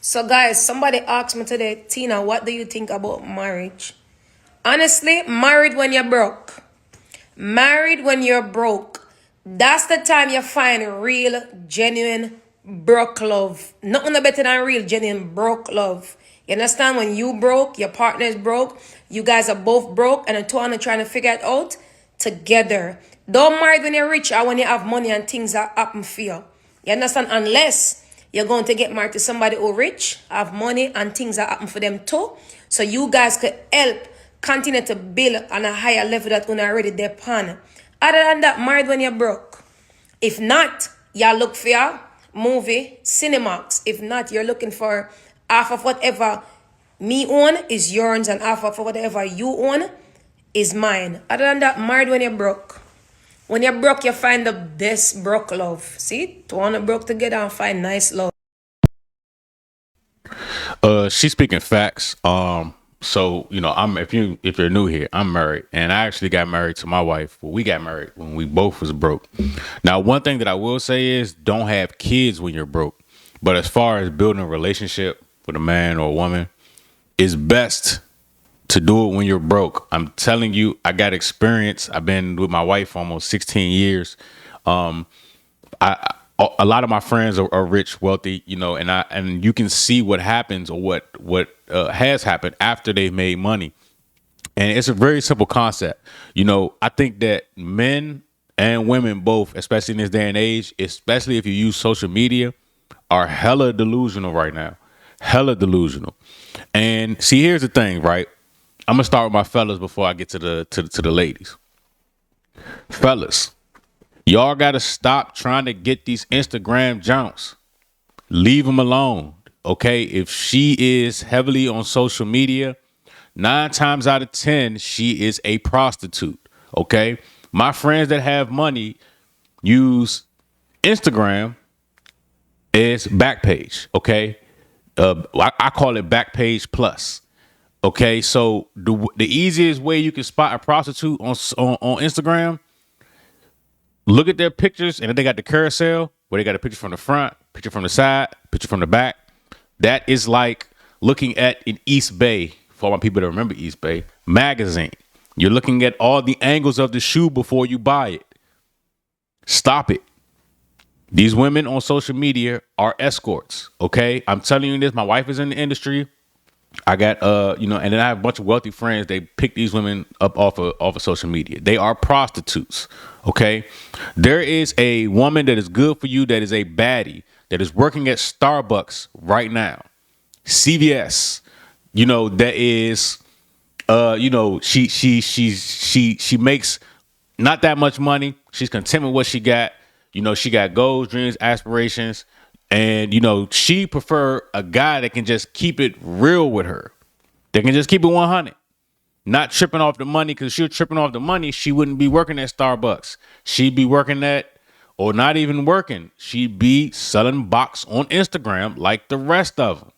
So, guys, somebody asked me today, Tina, what do you think about marriage? Honestly, married when you're broke. Married when you're broke. That's the time you find real, genuine, broke love. Nothing better than real, genuine, broke love. You understand? When you broke, your partner is broke, you guys are both broke, and the two are trying to figure it out together. Don't marry when you're rich or when you have money and things that happen for you. You understand? Unless you're going to get married to somebody who rich, have money, and things that happen for them too. So you guys could help continue to build on a higher level that you're already there upon. Other than that, married when you're broke. If not, y'all look for your movie, Cinemax. If not, you're looking for half of whatever me own is yours and half of whatever you own is mine. Other than that, married when you're broke. When you're broke, you find the best broke love. See? Two wanna broke together and find nice love. She's speaking facts. So I'm if you're new here, I'm married, and I actually got married to my wife. Well, we got married when we both was broke. Now, one thing that I will say is don't have kids when you're broke. But as far as building a relationship with a man or a woman, it's best to do it when you're broke. I'm telling you, I got experience. I've been with my wife for almost 16 years. Um, a lot of my friends are rich, wealthy, and you can see what happens or what has happened after they've made money. And it's a very simple concept. I think that men and women both, especially in this day and age, especially if you use social media, are hella delusional right now. Hella delusional. And see, here's the thing, right? I'm gonna start with my fellas before I get to the ladies. Fellas, y'all gotta stop trying to get these Instagram jumps. Leave them alone. Okay. If she is heavily on social media, 9 times out of 10, she is a prostitute. Okay. My friends that have money use Instagram as Backpage. Okay. I call it Backpage Plus. Okay. So the easiest way you can spot a prostitute on Instagram, look at their pictures, and then they got the carousel where they got a picture from the front, picture from the side, picture from the back. That is like looking at an East Bay, for all my people that remember East Bay, magazine. You're looking at all the angles of the shoe before you buy it. Stop it. These women on social media are escorts. Okay. I'm telling you this. My wife is in the industry. I got and then I have a bunch of wealthy friends. They pick these women up off of social media. They are prostitutes. Okay. There is a woman that is good for you, that is a baddie, that is working at Starbucks right now. CVS, that is she makes not that much money. She's content with what she got. She got goals, dreams, aspirations. And, she prefer a guy that can just keep it real with her. They can just keep it 100. Not tripping off the money, because if she was tripping off the money, she wouldn't be working at Starbucks. She'd be working or not even working. She'd be selling box on Instagram like the rest of them.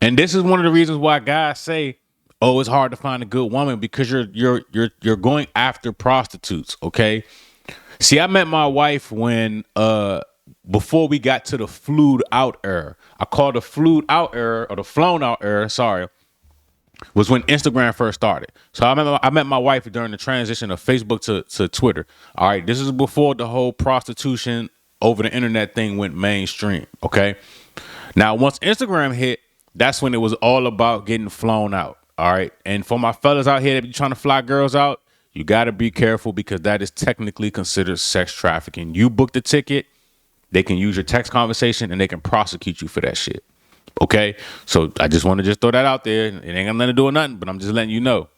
And this is one of the reasons why guys say, "Oh, it's hard to find a good woman," because you're going after prostitutes. Okay. See, I met my wife when before we got to the flued out era. I call the flued out era, or the flown out era, sorry, was when Instagram first started. So I met my wife during the transition of Facebook to Twitter. All right, this is before the whole prostitution over the internet thing went mainstream. Okay. Now, once Instagram hit, that's when it was all about getting flown out. All right. And for my fellas out here that be trying to fly girls out, you got to be careful, because that is technically considered sex trafficking. You book the ticket, they can use your text conversation, and they can prosecute you for that shit. Okay. So I just want to just throw that out there. It ain't got nothing to do with nothing, but I'm just letting you know.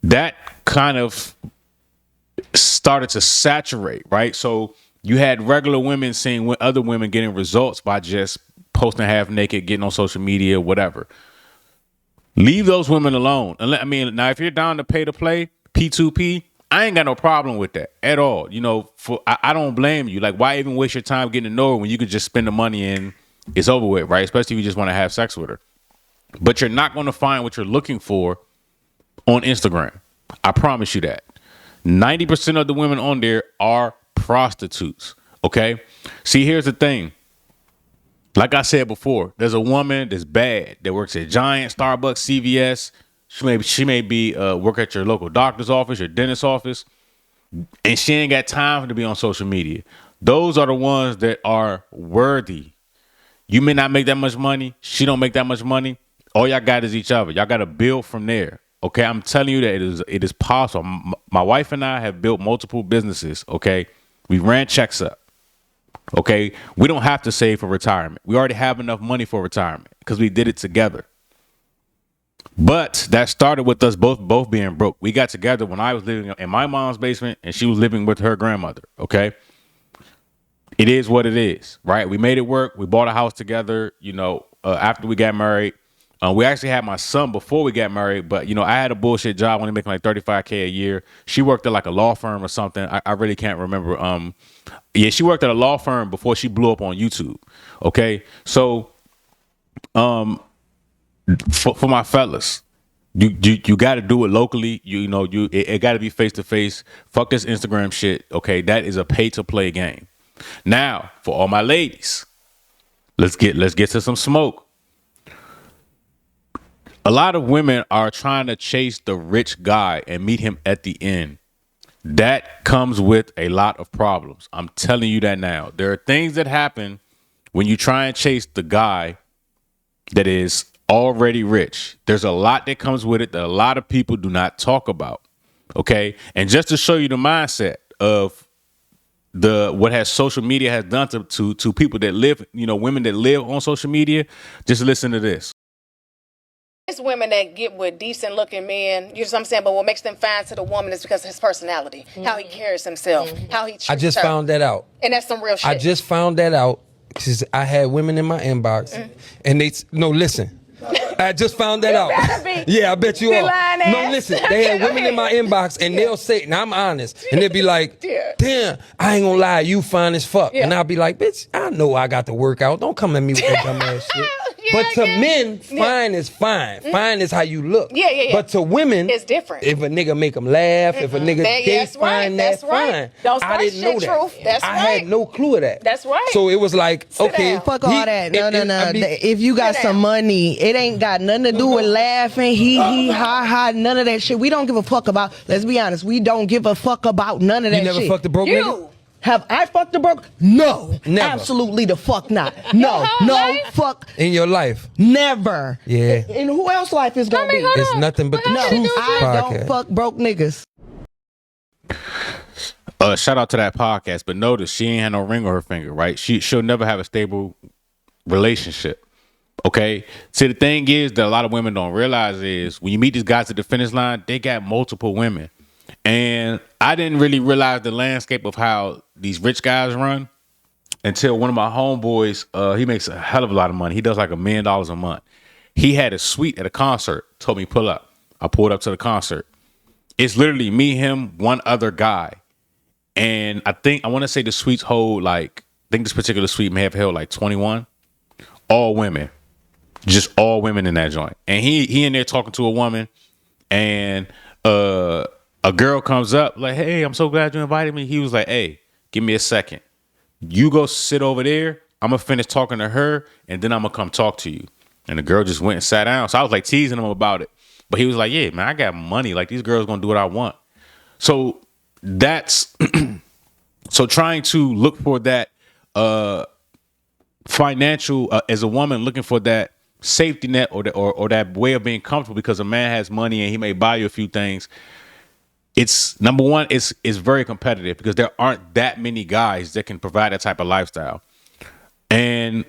That kind of started to saturate, right? So you had regular women seeing other women getting results by just posting half naked, getting on social media, whatever. Leave those women alone. Now, if you're down to pay to play, P2P, I ain't got no problem with that at all. I don't blame you. Like, why even waste your time getting to know her when you could just spend the money and it's over with, right? Especially if you just want to have sex with her. But you're not going to find what you're looking for on Instagram. I promise you that. 90% of the women on there are prostitutes. Okay? See, here's the thing. Like I said before, there's a woman that's bad that works at Giant, Starbucks, CVS. She may be work at your local doctor's office, your dentist's office, and she ain't got time to be on social media. Those are the ones that are worthy. You may not make that much money. She don't make that much money. All y'all got is each other. Y'all got to build from there. Okay, I'm telling you that it is possible. My wife and I have built multiple businesses. Okay, we ran checks up. Okay, we don't have to save for retirement. We already have enough money for retirement because we did it together. But that started with us both being broke. We got together when I was living in my mom's basement and she was living with her grandmother. Okay, it is what it is, right? We made it work. We bought a house together. After we got married, we actually had my son before we got married. But I had a bullshit job, only making like 35K a year. She worked at like a law firm or something. I really can't remember. Yeah, she worked at a law firm before she blew up on YouTube. Okay, so for my fellas, you got to do it locally. It got to be face to face. Fuck this Instagram shit. Okay, that is a pay to play game. Now, for all my ladies, let's get to some smoke. A lot of women are trying to chase the rich guy and meet him at the end. That comes with a lot of problems. I'm telling you that now. There are things that happen when you try and chase the guy that is already rich. There's a lot that comes with it that a lot of people do not talk about. Okay. And just to show you the mindset of what has social media has done to people that live, women that live on social media, just listen to this. It's women that get with decent looking men, you know what I'm saying? But what makes them fine to the woman is because of his personality, how he carries himself, how he treats her. I just found that out. And that's some real shit. I just found that out because I had women in my inbox and listen. I just found that out. Yeah, I bet you are. No, listen, they had women in my inbox and they'll say, and I'm honest, and they'll be like, damn, I ain't gonna lie, you fine as fuck. And I'll be like, bitch, I know I got to work out. Don't come at me with that dumb ass shit. But to men, fine is fine. Fine is how you look. Yeah. But to women, it's different. If a nigga make them laugh, if a nigga that's fine, that's fine. I didn't know that. Truth. That's I had no clue of that. That's right. So it was like, okay, fuck all that. No. If you got some money, it ain't got nothing to do with laughing, ha, none of that shit. We don't give a fuck about, let's be honest, we don't give a fuck about none of that shit. You never fucked a broke nigga? Have I fucked a broke? No. Never. Absolutely the fuck not. No, fuck. In your life? Never. Yeah. And who else life is gonna be? It's nothing but the truth. I don't fuck broke niggas. Shout out to that podcast, but notice she ain't had no ring on her finger, right? She'll never have a stable relationship. Okay. See, the thing is that a lot of women don't realize is when you meet these guys at the finish line, they got multiple women. And I didn't really realize the landscape of how these rich guys run until one of my homeboys, he makes a hell of a lot of money. He does like $1 million a month. He had a suite at a concert, told me pull up. I pulled up to the concert. It's literally me, him, one other guy. And I want to say the suites hold I think this particular suite may have held like 21, all women. Just all women in that joint. And he in there talking to a woman, and a girl comes up like, hey, I'm so glad you invited me. He was like, hey, give me a second. You go sit over there. I'm going to finish talking to her, and then I'm going to come talk to you. And the girl just went and sat down. So I was like teasing him about it. But he was like, yeah, man, I got money. Like, these girls going to do what I want. So that's so trying to look for that financial, as a woman looking for that safety net or that way of being comfortable because a man has money and he may buy you a few things. It's number one, it's very competitive because there aren't that many guys that can provide that type of lifestyle. And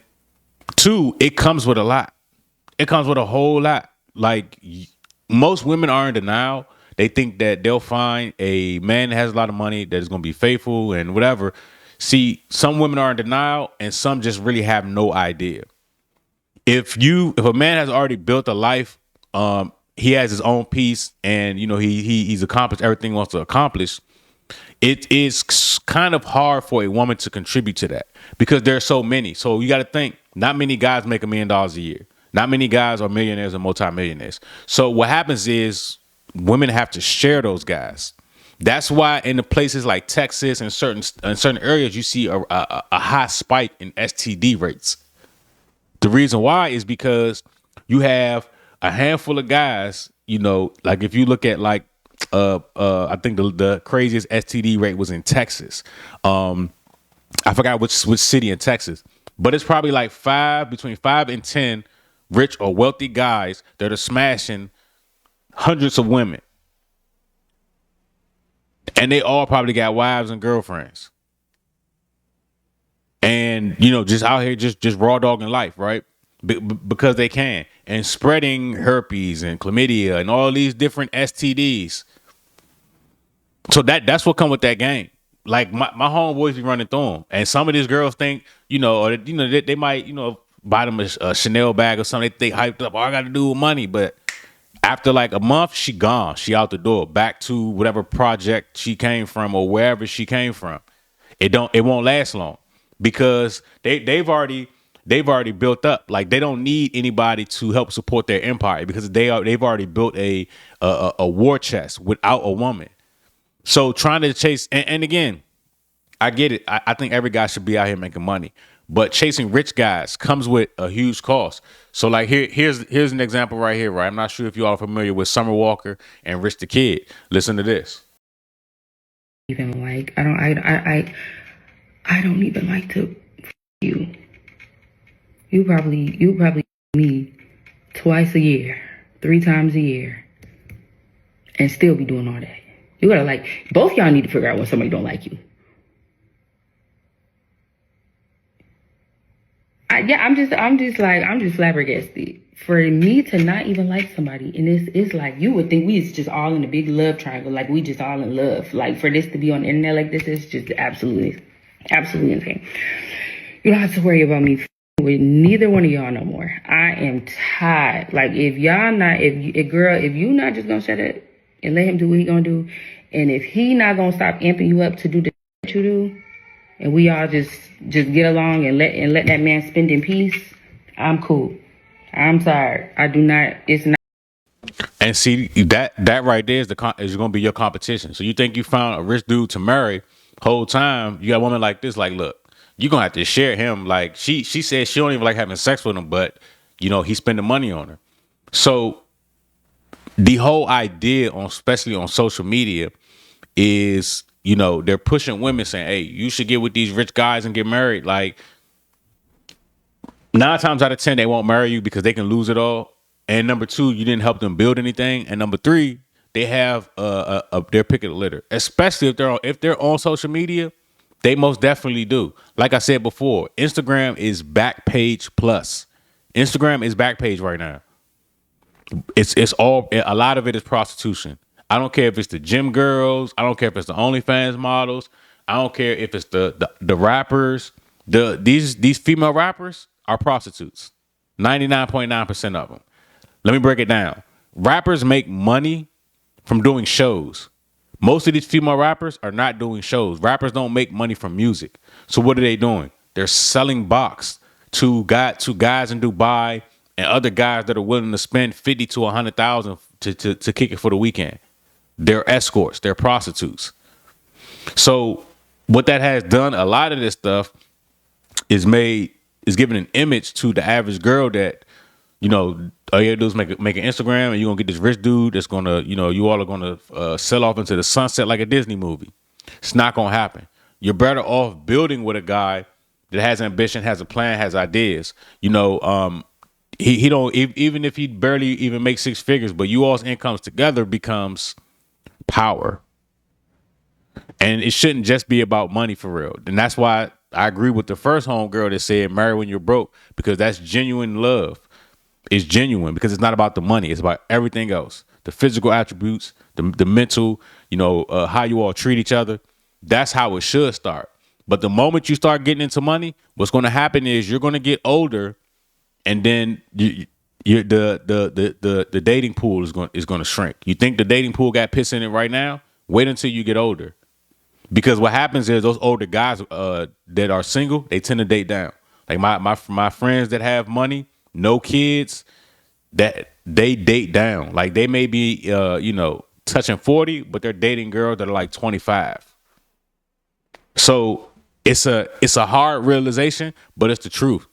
two, it comes with a lot. It comes with a whole lot. Like, most women are in denial. They think that they'll find a man that has a lot of money that is going to be faithful and whatever. See, some women are in denial and some just really have no idea. If a man has already built a life, he has his own peace, and he's accomplished everything he wants to accomplish, it is kind of hard for a woman to contribute to that because there are so many. So you got to think, not many guys make $1 million a year. Not many guys are millionaires or multimillionaires. So what happens is women have to share those guys. That's why in the places like Texas and certain areas, you see a high spike in STD rates. The reason why is because you have a handful of guys, you know, like if you look at like I think the craziest STD rate was in Texas. I forgot which city in Texas, but it's probably like between 5 and 10 rich or wealthy guys that are smashing hundreds of women. And they all probably got wives and girlfriends. And, you know, just out here, just raw dogging life, right? Because they can. And spreading herpes and chlamydia and all these different STDs. So that's what come with that game. Like my homeboys be running through them. And some of these girls think, you know, or, you know, they might, you know, buy them a Chanel bag or something. They hyped up, all I got to do with money. But after like a month, she gone. She out the door, back to whatever project she came from or wherever she came from. It won't last long because they've already built up. Like they don't need anybody to help support their empire because they've already built a war chest without a woman. So trying to chase and again, I get it. I think every guy should be out here making money, but chasing rich guys comes with a huge cost. So like here's an example right here. Right, I'm not sure if you all are familiar with Summer Walker and Rich the Kid. Listen to this. Even like I don't even like to you. You probably me twice a year, 3 times a year, and still be doing all that. You gotta like both y'all need to figure out when somebody don't like you. I'm just flabbergasted. For me to not even like somebody, and it's like you would think we is just all in a big love triangle, like we just all in love. Like for this to be on the internet like this is just absolutely insane. You don't have to worry about me with neither one of y'all no more. I am tired. Like if you not just gonna shut it and let him do what he gonna do, and if he not gonna stop amping you up to do the shit you do, and we all just get along and let that man spend in peace, I'm cool. I'm sorry. I do not. It's not. And see that right there is is going to be your competition. So you think you found a rich dude to marry? Whole time you got a woman like this. Like, look, you're gonna have to share him. Like she said she don't even like having sex with him, but you know he's spending money on her. So the whole idea especially on social media is, you know, they're pushing women saying, hey, you should get with these rich guys and get married. Like 9 times out of 10, they won't marry you because they can lose it all. And number 2, you didn't help them build anything. And number 3, they have their pick of the litter, especially if they're on social media. They most definitely do. Like I said before, Instagram is back page plus. Instagram is back page right now. It's all, a lot of it is prostitution. I don't care if it's the gym girls. I don't care if it's the OnlyFans models. I don't care if it's the rappers. These female rappers are prostitutes. 99.9% of them. Let me break it down. Rappers make money from doing shows. Most of these female rappers are not doing shows. Rappers don't make money from music. So what are they doing? They're selling box to guys in Dubai and other guys that are willing to spend 50 to 100,000 to kick it for the weekend. They're escorts. They're prostitutes. So what that has done, a lot of this stuff is giving an image to the average girl that, you know, all you gotta do is make an Instagram and you're gonna get this rich dude that's gonna, you know, you all are gonna sell off into the sunset like a Disney movie. It's not gonna happen. You're better off building with a guy that has ambition, has a plan, has ideas. You know, he don't, even if he barely even makes 6 figures, but you all's incomes together becomes power. And it shouldn't just be about money for real. And that's why I agree with the first homegirl that said marry when you're broke, because that's genuine love. It's genuine because it's not about the money. It's about everything else. The physical attributes, the mental, you know, how you all treat each other. That's how it should start. But the moment you start getting into money, what's going to happen is you're going to get older, and then the dating pool is going to shrink. You think the dating pool got piss in it right now? Wait until you get older. Because what happens is those older guys that are single, they tend to date down. Like my friends that have money, no kids, that they date down. Like they may be you know, touching 40, but they're dating girls that are like 25. So it's a hard realization, but it's the truth.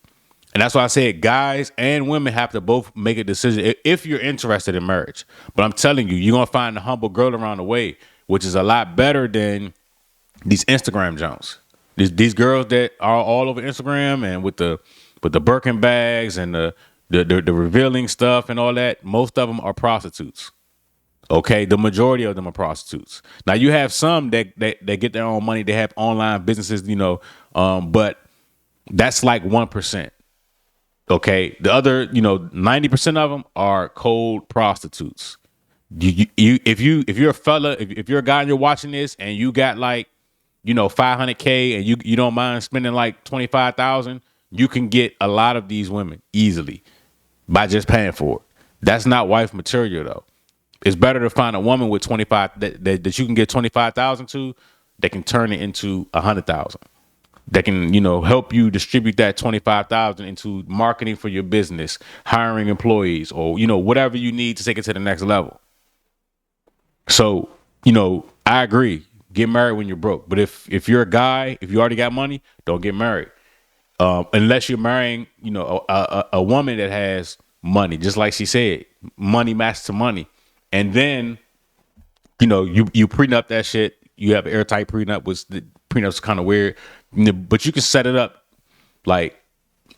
And that's why I said guys and women have to both make a decision if you're interested in marriage. But I'm telling you, you're gonna find a humble girl around the way, which is a lot better than these Instagram Jones. These girls that are all over Instagram and with the Birkin bags and the revealing stuff and all that, most of them are prostitutes. Okay, the majority of them are prostitutes. Now you have some that get their own money. They have online businesses, but that's like 1%. Okay, the other 90% of them are cold prostitutes. If you're a fella, if you're a guy and you're watching this and you got like 500K and you don't mind spending like 25,000, you can get a lot of these women easily by just paying for it. That's not wife material though. It's better to find a woman with 25 that you can get 25,000 to, that can turn it into 100,000. That can, help you distribute that 25,000 into marketing for your business, hiring employees, or whatever you need to take it to the next level. So, I agree. Get married when you're broke. But if you're a guy, if you already got money, don't get married. Unless you're marrying, a woman that has money, just like she said, money matches to money. And then, you prenup that shit. You have an airtight prenup, which the prenup's kind of weird. But you can set it up like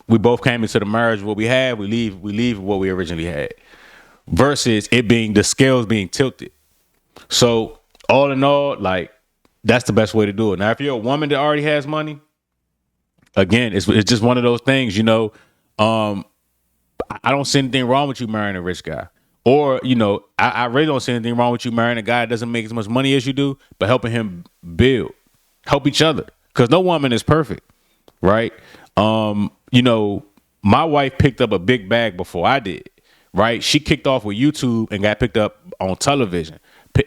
we both came into the marriage what we had. We leave what we originally had. Versus it being the scales being tilted. So all in all, like that's the best way to do it. Now, if you're a woman that already has money, again, it's just one of those things. I don't see anything wrong with you marrying a rich guy. Or, I really don't see anything wrong with you marrying a guy that doesn't make as much money as you do, but helping him build. Help each other. Because no woman is perfect. Right? My wife picked up a big bag before I did. Right? She kicked off with YouTube and got picked up on television.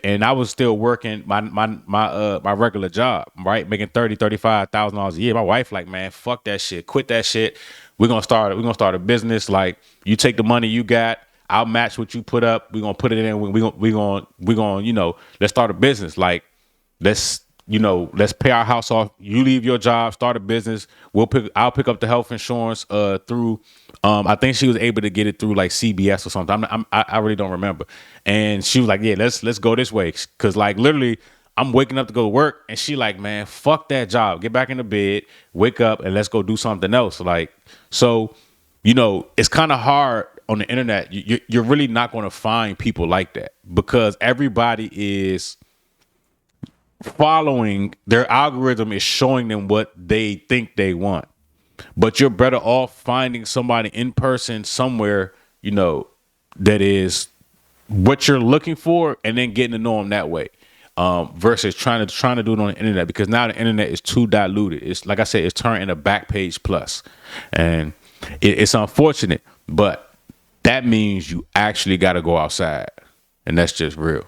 And I was still working my regular job, right? Making $35,000 a year. My wife like, man, fuck that shit. Quit that shit. We're gonna start a business. Like, you take the money you got, I'll match what you put up. We're gonna put it in. We're gonna let's start a business. Like, let's pay our house off. You leave your job, start a business. I'll pick up the health insurance through. I think she was able to get it through like CBS or something. I really don't remember. And she was like, yeah, let's go this way. Cause like literally I'm waking up to go to work and she like, man, fuck that job. Get back in the bed, wake up and let's go do something else. Like, so, it's kind of hard on the internet. You're really not going to find people like that because everybody is following their algorithm is showing them what they think they want. But you're better off finding somebody in person somewhere, that is what you're looking for and then getting to know them that way. Versus trying to do it on the internet, because now the internet is too diluted. It's like I said, it's turned into Backpage Plus, and it's unfortunate, but that means you actually got to go outside, and that's just real.